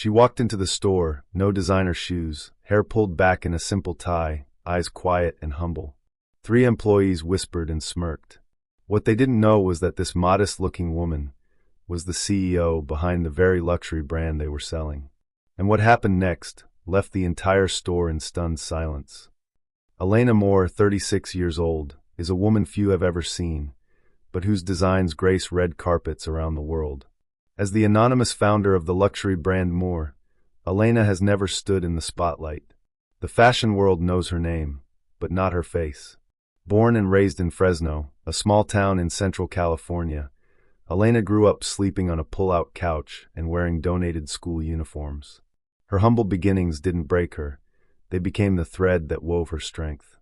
She walked into the store, no designer shoes, hair pulled back in a simple tie, eyes quiet and humble. 3 employees whispered and smirked. What they didn't know was that this modest-looking woman was the CEO behind the very luxury brand they were selling. And what happened next left the entire store in stunned silence. Elena Moore, 36 years old, is a woman few have ever seen, but whose designs grace red carpets around the world. As the anonymous founder of the luxury brand Moore, Elena has never stood in the spotlight. The fashion world knows her name, but not her face. Born and raised in Fresno, a small town in Central California, Elena grew up sleeping on a pull-out couch and wearing donated school uniforms. Her humble beginnings didn't break her. They became the thread that wove her strength.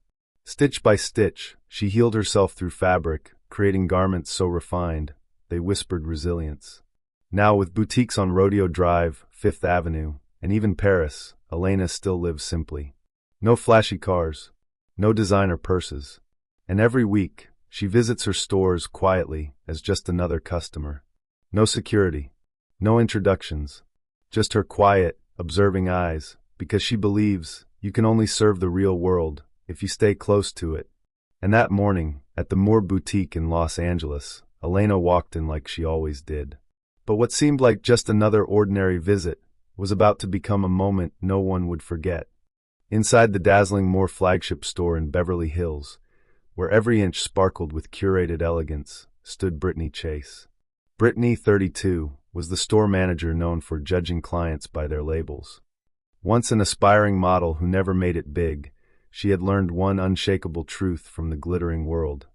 Stitch by stitch, she healed herself through fabric, creating garments so refined, they whispered resilience. Now, with boutiques on Rodeo Drive, Fifth Avenue, and even Paris, Elena still lives simply. No flashy cars, no designer purses. And every week, she visits her stores quietly as just another customer. No security, no introductions, just her quiet, observing eyes, because she believes you can only serve the real world if you stay close to it. And that morning, at the Moore Boutique in Los Angeles, Elena walked in like she always did. But what seemed like just another ordinary visit was about to become a moment no one would forget. Inside the dazzling Moore flagship store in Beverly Hills, where every inch sparkled with curated elegance, stood Brittany Chase. Brittany, 32, was the store manager known for judging clients by their labels. Once an aspiring model who never made it big, she had learned one unshakable truth from the glittering world.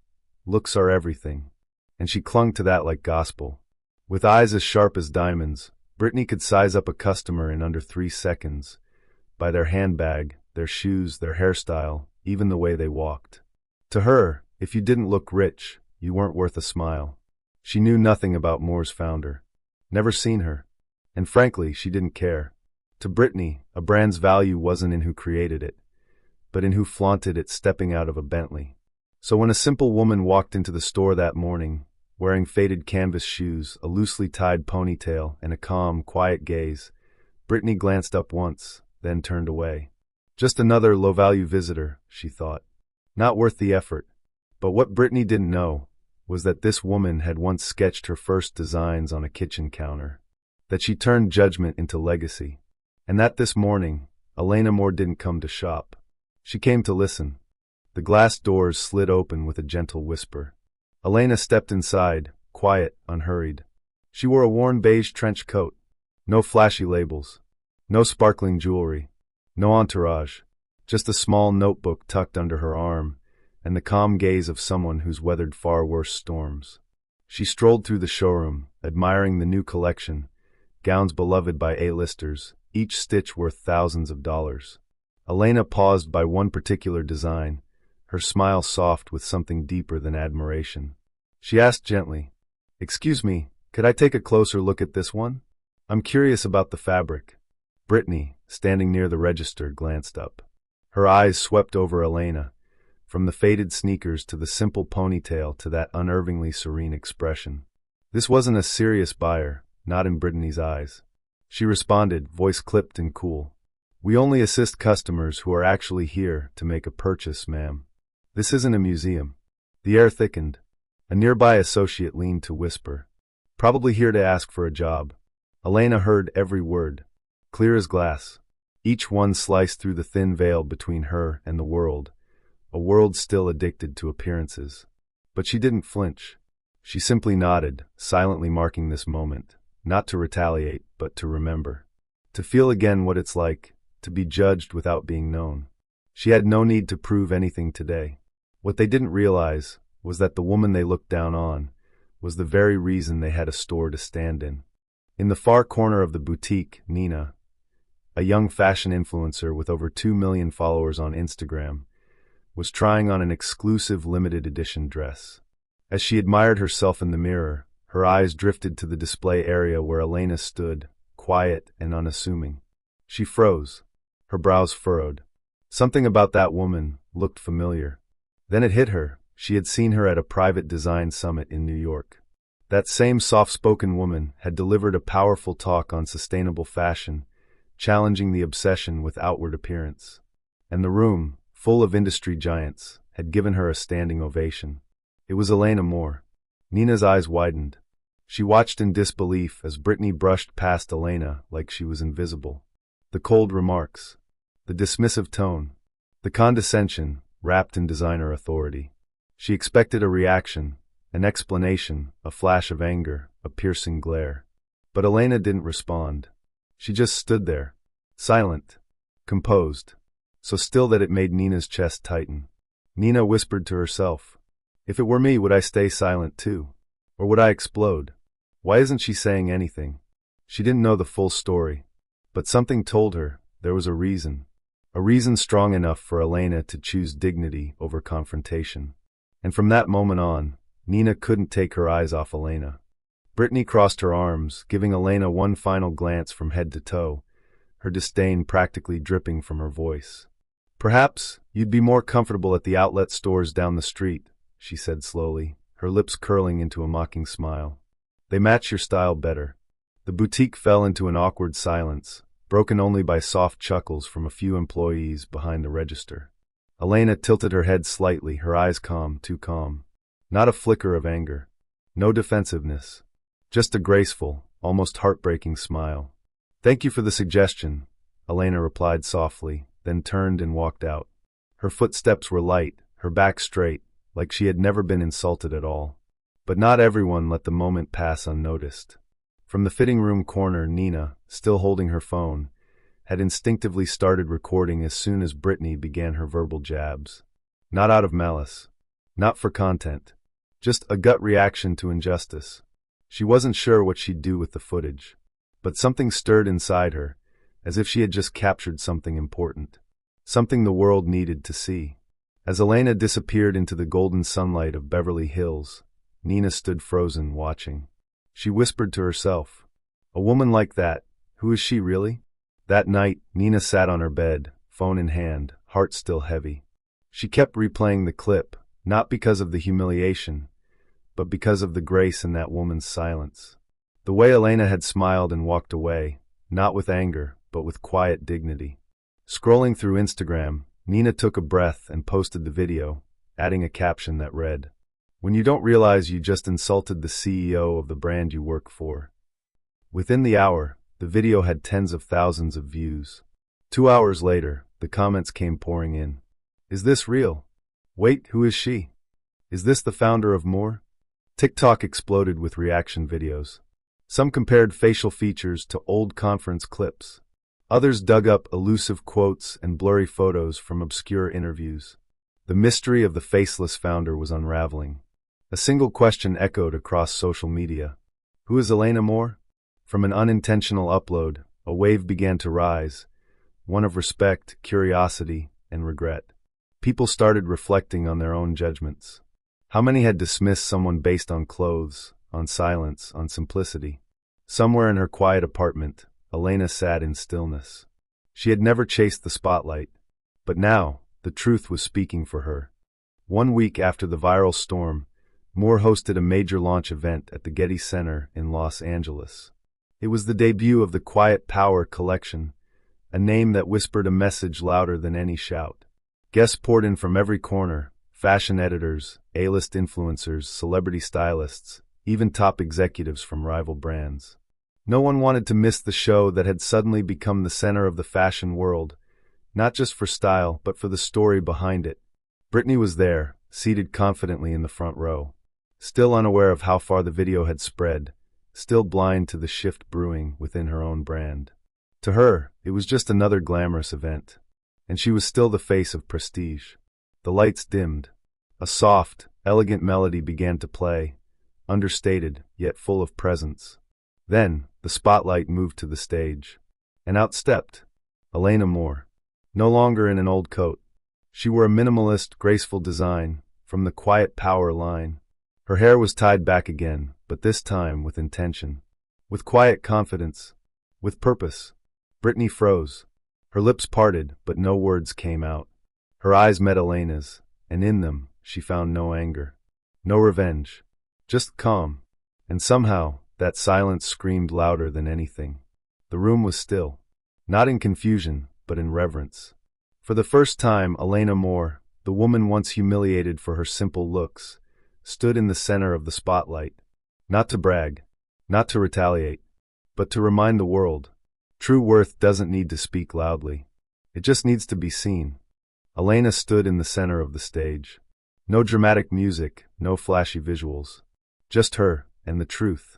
Looks are everything. And she clung to that like gospel. With eyes as sharp as diamonds, Brittany could size up a customer in under 3 seconds, by their handbag, their shoes, their hairstyle, even the way they walked. To her, if you didn't look rich, you weren't worth a smile. She knew nothing about Moore's founder. Never seen her. And frankly, she didn't care. To Brittany, a brand's value wasn't in who created it, but in who flaunted it stepping out of a Bentley. So when a simple woman walked into the store that morning, wearing faded canvas shoes, a loosely tied ponytail, and a calm, quiet gaze, Brittany glanced up once, then turned away. Just another low-value visitor, she thought. Not worth the effort. But what Brittany didn't know was that this woman had once sketched her first designs on a kitchen counter, that she turned judgment into legacy, and that this morning, Elena Moore didn't come to shop. She came to listen. The glass doors slid open with a gentle whisper. Elena stepped inside, quiet, unhurried. She wore a worn beige trench coat. No flashy labels. No sparkling jewelry. No entourage. Just a small notebook tucked under her arm, and the calm gaze of someone who's weathered far worse storms. She strolled through the showroom, admiring the new collection, gowns beloved by A-listers, each stitch worth thousands of dollars. Elena paused by one particular design, her smile soft with something deeper than admiration. She asked gently, "Excuse me, could I take a closer look at this one? I'm curious about the fabric." Brittany, standing near the register, glanced up. Her eyes swept over Elena, from the faded sneakers to the simple ponytail to that unervingly serene expression. This wasn't a serious buyer, not in Brittany's eyes. She responded, voice clipped and cool. "We only assist customers who are actually here to make a purchase, ma'am. This isn't a museum." The air thickened. A nearby associate leaned to whisper, "Probably here to ask for a job." Elena heard every word, clear as glass. Each one sliced through the thin veil between her and the world, a world still addicted to appearances. But she didn't flinch. She simply nodded, silently marking this moment, not to retaliate, but to remember. To feel again what it's like to be judged without being known. She had no need to prove anything today. What they didn't realize was that the woman they looked down on was the very reason they had a store to stand in. In the far corner of the boutique, Nina, a young fashion influencer with over 2 million followers on Instagram, was trying on an exclusive limited edition dress. As she admired herself in the mirror, her eyes drifted to the display area where Elena stood, quiet and unassuming. She froze, her brows furrowed. Something about that woman looked familiar. Then it hit her. She had seen her at a private design summit in New York. That same soft-spoken woman had delivered a powerful talk on sustainable fashion challenging the obsession with outward appearance. And the room, full of industry giants, had given her a standing ovation. It was Elena Moore. Nina's eyes widened. She watched in disbelief as Brittany brushed past Elena like she was invisible. The cold remarks, the dismissive tone, the condescension wrapped in designer authority. She expected a reaction, an explanation, a flash of anger, a piercing glare. But Elena didn't respond. She just stood there, silent, composed, so still that it made Nina's chest tighten. Nina whispered to herself, "If it were me, would I stay silent too? Or would I explode? Why isn't she saying anything?" She didn't know the full story, but something told her there was a reason strong enough for Elena to choose dignity over confrontation. And from that moment on, Nina couldn't take her eyes off Elena. Brittany crossed her arms, giving Elena one final glance from head to toe, her disdain practically dripping from her voice. "Perhaps you'd be more comfortable at the outlet stores down the street," she said slowly, her lips curling into a mocking smile. "They match your style better." The boutique fell into an awkward silence, broken only by soft chuckles from a few employees behind the register. Elena tilted her head slightly, her eyes calm, too calm. Not a flicker of anger. No defensiveness. Just a graceful, almost heartbreaking smile. "Thank you for the suggestion," Elena replied softly, then turned and walked out. Her footsteps were light, her back straight, like she had never been insulted at all. But not everyone let the moment pass unnoticed. From the fitting room corner, Nina, still holding her phone, had instinctively started recording as soon as Brittany began her verbal jabs. Not out of malice. Not for content. Just a gut reaction to injustice. She wasn't sure what she'd do with the footage. But something stirred inside her, as if she had just captured something important. Something the world needed to see. As Elena disappeared into the golden sunlight of Beverly Hills, Nina stood frozen, watching. She whispered to herself, "A woman like that, who is she really?" That night, Nina sat on her bed, phone in hand, heart still heavy. She kept replaying the clip, not because of the humiliation, but because of the grace in that woman's silence. The way Elena had smiled and walked away, not with anger, but with quiet dignity. Scrolling through Instagram, Nina took a breath and posted the video, adding a caption that read, "When you don't realize you just insulted the CEO of the brand you work for." Within the hour, the video had tens of thousands of views. 2 hours later, the comments came pouring in. "Is this real? Wait, who is she? Is this the founder of Moore?" TikTok exploded with reaction videos. Some compared facial features to old conference clips. Others dug up elusive quotes and blurry photos from obscure interviews. The mystery of the faceless founder was unraveling. A single question echoed across social media. Who is Elena Moore? From an unintentional upload, a wave began to rise, one of respect, curiosity, and regret. People started reflecting on their own judgments. How many had dismissed someone based on clothes, on silence, on simplicity? Somewhere in her quiet apartment, Elena sat in stillness. She had never chased the spotlight, but now the truth was speaking for her. 1 week after the viral storm, Moore hosted a major launch event at the Getty Center in Los Angeles. It was the debut of the Quiet Power collection, a name that whispered a message louder than any shout. Guests poured in from every corner, fashion editors, A-list influencers, celebrity stylists, even top executives from rival brands. No one wanted to miss the show that had suddenly become the center of the fashion world, not just for style, but for the story behind it. Brittany was there, seated confidently in the front row. Still unaware of how far the video had spread, still blind to the shift brewing within her own brand. To her, it was just another glamorous event, and she was still the face of prestige. The lights dimmed. A soft, elegant melody began to play, understated, yet full of presence. Then, the spotlight moved to the stage, and out stepped Elena Moore. No longer in an old coat. She wore a minimalist, graceful design from the Quiet Power line. Her hair was tied back again, but this time with intention, with quiet confidence, with purpose. Brittany froze. Her lips parted, but no words came out. Her eyes met Elena's, and in them she found no anger, no revenge, just calm. And somehow, that silence screamed louder than anything. The room was still. not in confusion, but in reverence. For the first time, Elena Moore, the woman once humiliated for her simple looks, stood in the center of the spotlight, not to brag, not to retaliate, but to remind the world. True worth doesn't need to speak loudly. It just needs to be seen. Elena stood in the center of the stage. No dramatic music, no flashy visuals. Just her, and the truth.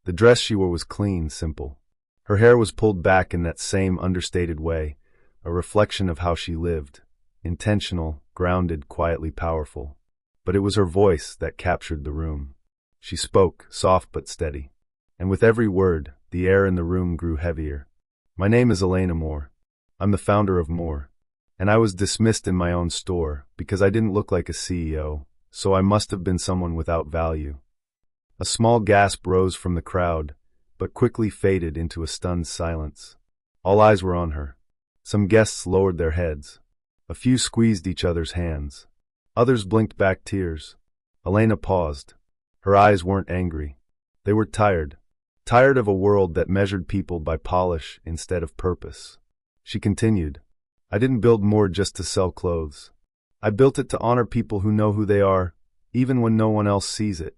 The dress she wore was clean, simple. Her hair was pulled back in that same understated way, a reflection of how she lived. Intentional, grounded, quietly powerful. But it was her voice that captured the room. She spoke, soft but steady. And with every word, the air in the room grew heavier. My name is Elena Moore. I'm the founder of Moore. And I was dismissed in my own store because I didn't look like a CEO, so I must have been someone without value. A small gasp rose from the crowd, but quickly faded into a stunned silence. All eyes were on her. Some guests lowered their heads. A few squeezed each other's hands. Others blinked back tears. Elena paused. Her eyes weren't angry. They were tired. Tired of a world that measured people by polish instead of purpose. She continued, I didn't build Moore just to sell clothes. I built it to honor people who know who they are, even when no one else sees it.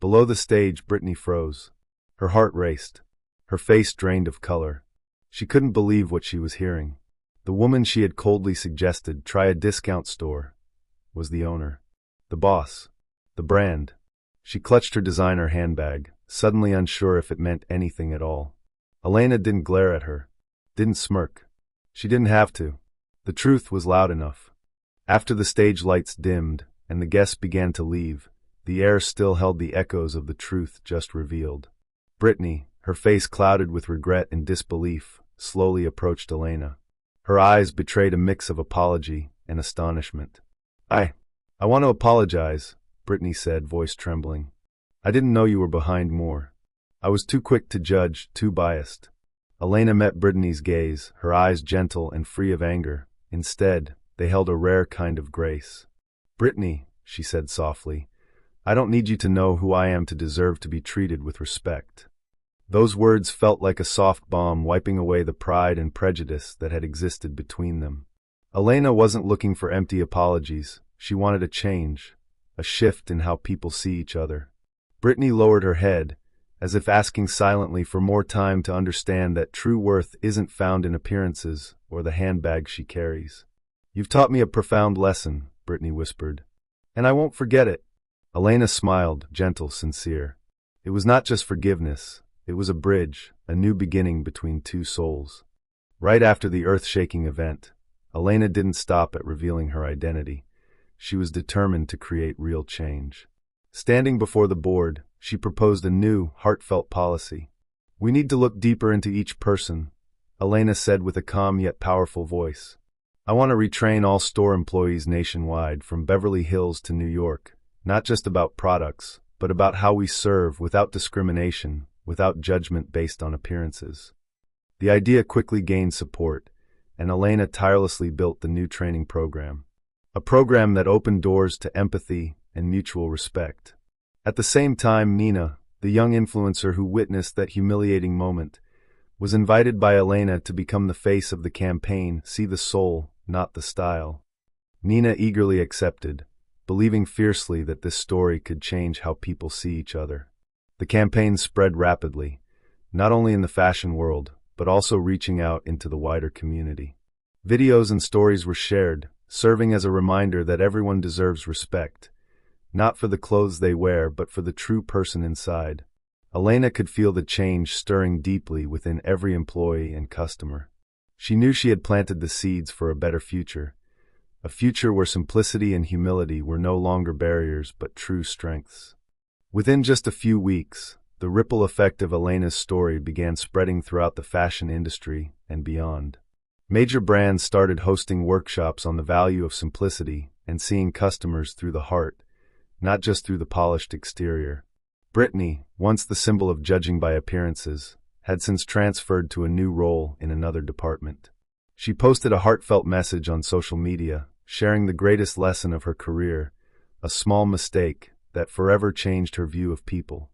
Below the stage, Brittany froze. Her heart raced. Her face drained of color. She couldn't believe what she was hearing. The woman she had coldly suggested try a discount store was the owner. The boss. The brand. She clutched her designer handbag, suddenly unsure if it meant anything at all. Elena didn't glare at her. Didn't smirk. She didn't have to. The truth was loud enough. After the stage lights dimmed and the guests began to leave, the air still held the echoes of the truth just revealed. Brittany, her face clouded with regret and disbelief, slowly approached Elena. Her eyes betrayed a mix of apology and astonishment. I want to apologize, Brittany said, voice trembling. I didn't know you were behind Moore. I was too quick to judge, too biased. Elena met Brittany's gaze, her eyes gentle and free of anger. Instead, they held a rare kind of grace. Brittany, she said softly, I don't need you to know who I am to deserve to be treated with respect. Those words felt like a soft balm wiping away the pride and prejudice that had existed between them. Elena wasn't looking for empty apologies. She wanted a change, a shift in how people see each other. Brittany lowered her head, as if asking silently for more time to understand that true worth isn't found in appearances or the handbag she carries. You've taught me a profound lesson, Brittany whispered, and I won't forget it. Elena smiled, gentle, sincere. It was not just forgiveness, it was a bridge, a new beginning between two souls. Right after the earth-shaking event, Elena didn't stop at revealing her identity. She was determined to create real change. Standing before the board, she proposed a new, heartfelt policy. We need to look deeper into each person, Elena said with a calm yet powerful voice. I want to retrain all store employees nationwide, from Beverly Hills to New York, not just about products, but about how we serve without discrimination, without judgment based on appearances. The idea quickly gained support, and Elena tirelessly built the new training program. A program that opened doors to empathy and mutual respect. At the same time, Nina, the young influencer who witnessed that humiliating moment, was invited by Elena to become the face of the campaign, See the Soul, Not the Style. Nina eagerly accepted, believing fiercely that this story could change how people see each other. The campaign spread rapidly, not only in the fashion world, but also reaching out into the wider community. Videos and stories were shared, serving as a reminder that everyone deserves respect, not for the clothes they wear, but for the true person inside. Elena could feel the change stirring deeply within every employee and customer. She knew she had planted the seeds for a better future, a future where simplicity and humility were no longer barriers but true strengths. Within just a few weeks, the ripple effect of Elena's story began spreading throughout the fashion industry and beyond. Major brands started hosting workshops on the value of simplicity and seeing customers through the heart, not just through the polished exterior. Brittany, once the symbol of judging by appearances, had since transferred to a new role in another department. She posted a heartfelt message on social media, sharing the greatest lesson of her career, a small mistake that forever changed her view of people.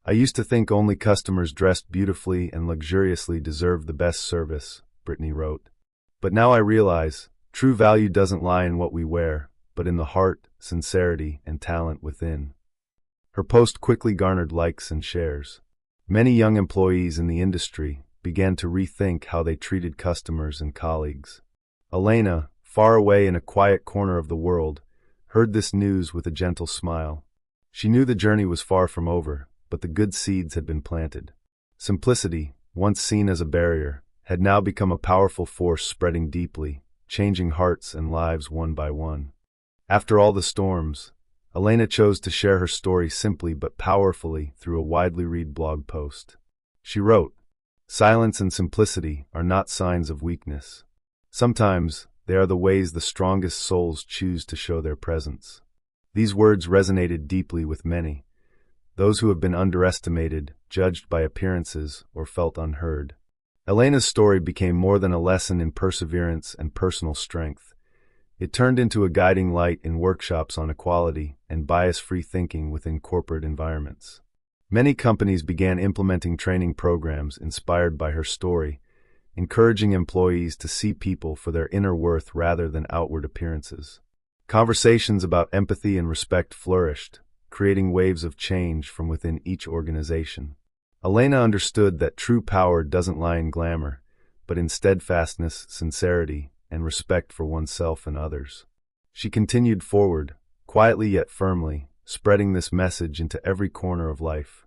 I used to think only customers dressed beautifully and luxuriously deserved the best service, Brittany wrote. But now I realize, true value doesn't lie in what we wear, but in the heart, sincerity, and talent within. Her post quickly garnered likes and shares. Many young employees in the industry began to rethink how they treated customers and colleagues. Elena, far away in a quiet corner of the world, heard this news with a gentle smile. She knew the journey was far from over, but the good seeds had been planted. Simplicity, once seen as a barrier, had now become a powerful force spreading deeply, changing hearts and lives one by one. After all the storms, Elena chose to share her story simply but powerfully through a widely read blog post. She wrote, "Silence and simplicity are not signs of weakness. Sometimes they are the ways the strongest souls choose to show their presence." These words resonated deeply with many, those who have been underestimated, judged by appearances, or felt unheard. Elena's story became more than a lesson in perseverance and personal strength. It turned into a guiding light in workshops on equality and bias-free thinking within corporate environments. Many companies began implementing training programs inspired by her story, encouraging employees to see people for their inner worth rather than outward appearances. Conversations about empathy and respect flourished, creating waves of change from within each organization. Elena understood that true power doesn't lie in glamour, but in steadfastness, sincerity, and respect for oneself and others. She continued forward, quietly yet firmly, spreading this message into every corner of life.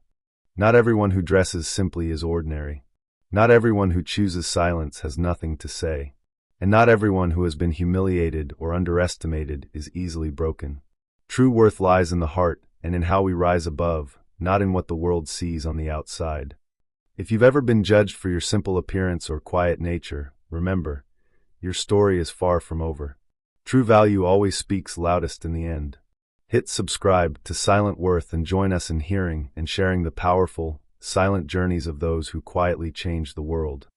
Not everyone who dresses simply is ordinary. Not everyone who chooses silence has nothing to say. And not everyone who has been humiliated or underestimated is easily broken. True worth lies in the heart and in how we rise above, not in what the world sees on the outside. If you've ever been judged for your simple appearance or quiet nature, remember, your story is far from over. True value always speaks loudest in the end. Hit subscribe to Silent Worth and join us in hearing and sharing the powerful, silent journeys of those who quietly change the world.